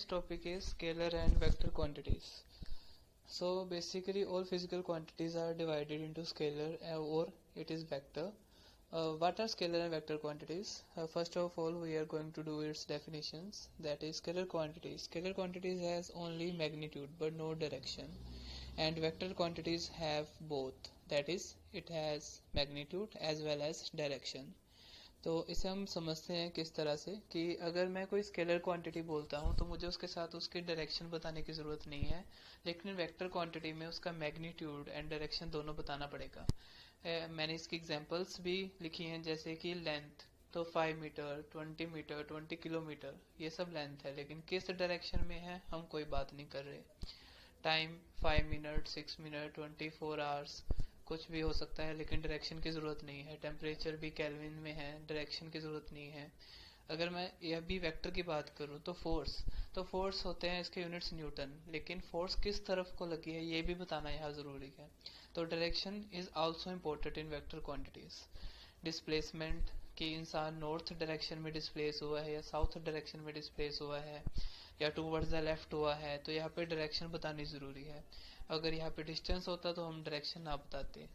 topic is scalar and vector quantities. So basically all physical quantities are divided into scalar or it is vector. What are scalar and vector quantities? First of all, we are going to do its definitions. That is scalar quantities. Scalar quantities has only magnitude but no direction, and vector quantities have both. That is, it has magnitude as well as direction. तो इसे हम समझते हैं किस तरह से कि अगर मैं कोई स्केलर क्वांटिटी बोलता हूँ तो मुझे उसके साथ उसकी डायरेक्शन बताने की ज़रूरत नहीं है, लेकिन वेक्टर क्वांटिटी में उसका मैग्नीट्यूड एंड डायरेक्शन दोनों बताना पड़ेगा। मैंने इसकी एग्जांपल्स भी लिखी हैं, जैसे कि लेंथ, तो 5 मीटर, 20 मीटर, 20 किलोमीटर, ये सब लेंथ है, लेकिन किस डायरेक्शन में है हम कोई बात नहीं कर रहे। टाइम 5 मिनट, 6 मिनट, 24 आवर्स, कुछ भी हो सकता है, लेकिन डायरेक्शन की ज़रूरत नहीं है। टेम्परेचर भी केल्विन में है, डायरेक्शन की ज़रूरत नहीं है। अगर मैं यह भी वेक्टर की बात करूँ तो फोर्स होते हैं, इसके यूनिट्स न्यूटन, लेकिन फोर्स किस तरफ को लगी है ये भी बताना यहाँ ज़रूरी है। तो direction is also important in vector quantities. Displacement, कि इंसान नॉर्थ डायरेक्शन में डिस्प्लेस हुआ है या साउथ डायरेक्शन में डिस्प्लेस हुआ है या टूवर्ड्स द लेफ्ट हुआ है, तो यहाँ पे डायरेक्शन बतानी ज़रूरी है। अगर यहाँ पे डिस्टेंस होता तो हम डायरेक्शन ना बताते।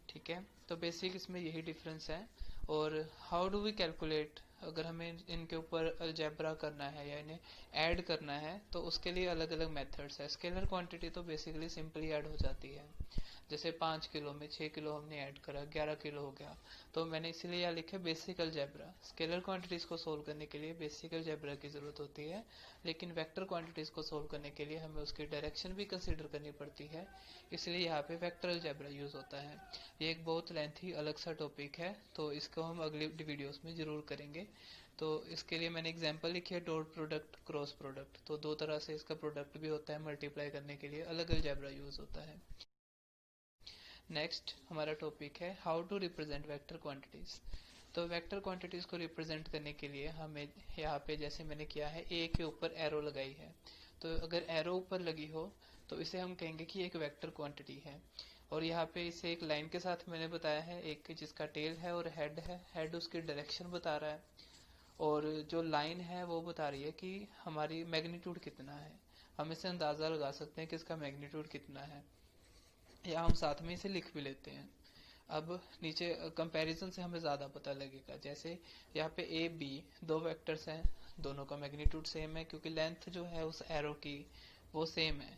ठीक है, तो बेसिक इसमें यही डिफरेंस है। और हाउ डू वी कैलकुलेट, अगर हमें इनके ऊपर अलजेब्रा करना है या इन्हें ऐड करना है तो उसके लिए अलग अलग मेथड्स है। स्केलर क्वांटिटी तो बेसिकली सिंपली ऐड हो जाती है, जैसे 5 किलो में 6 किलो हमने ऐड करा, 11 किलो हो गया, तो मैंने इसीलिए यहाँ लिखे बेसिक अलजेब्रा। स्केलर क्वांटिटीज को सोल्व करने के लिए बेसिक अलजेब्रा की जरूरत होती है, लेकिन वेक्टर क्वांटिटीज को सोल्व करने के लिए हमें उसकी डायरेक्शन भी कंसीडर करनी पड़ती है, इसलिए यहाँ पे वेक्टर अलजेब्रा यूज होता है। ये एक बहुत लेंथी अलग सा टॉपिक है, तो इसको हम अगली वीडियोस में जरूर करेंगे। तो इसके लिए मैंने एग्जांपल लिखी है डॉट प्रोडक्ट, क्रॉस प्रोडक्ट, तो दो तरह से इसका प्रोडक्ट भी होता है, मल्टीप्लाई करने के लिए अलग अलजेब्रा यूज होता है। नेक्स्ट हमारा टॉपिक है how to represent vector quantities. तो वेक्टर क्वांटिटीज को रिप्रेजेंट करने के लिए हमें यहाँ पे जैसे मैंने किया है, ए के ऊपर एरो लगाई है, तो अगर एरो ऊपर लगी हो तो इसे हम कहेंगे कि एक वेक्टर क्वांटिटी है। और यहाँ पे इसे एक लाइन के साथ मैंने बताया है, एक जिसका टेल है और हेड है। हेड उसकी डायरेक्शन बता रहा है और जो लाइन है वो बता रही है कि हमारी मैग्नीट्यूड कितना है। हम इसे अंदाज़ा लगा सकते हैं कि इसका मैग्नीट्यूड कितना है, या हम साथ में इसे लिख भी लेते हैं। अब नीचे कंपैरिजन से हमें ज़्यादा पता लगेगा, जैसे यहाँ पे ए बी दो वेक्टर्स हैं, दोनों का मैग्नीट्यूड सेम है क्योंकि लेंथ जो है उस एरो की वो सेम है।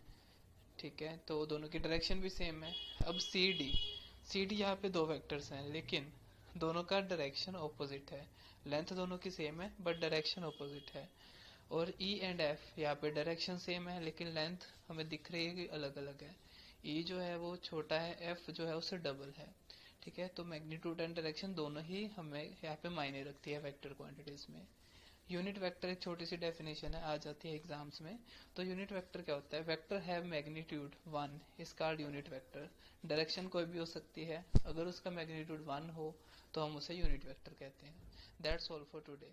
ठीक है, तो दोनों की डायरेक्शन भी सेम है। अब सी डी यहाँ पे दो वेक्टर्स हैं, लेकिन दोनों का डायरेक्शन ऑपोजिट है। लेंथ दोनों की सेम है बट डायरेक्शन ऑपोजिट है। और ई एंड एफ यहाँ पे डायरेक्शन सेम है, लेकिन लेंथ हमें दिख रही है कि अलग अलग है। ई जो है वो छोटा है, एफ जो है उससे डबल है। ठीक है, तो मैग्नीट्यूड एंड डायरेक्शन दोनों ही हमें यहाँ पे मायने रखती है वेक्टर क्वांटिटीज में। यूनिट वेक्टर एक छोटी सी डेफिनेशन है, आ जाती है एग्जाम्स में। तो यूनिट वेक्टर क्या होता है? Vector have magnitude 1 is called unit vector. Direction कोई भी हो सकती है, अगर उसका मैग्नीट्यूड 1 हो तो हम उसे यूनिट वेक्टर कहते हैं। That's all for today.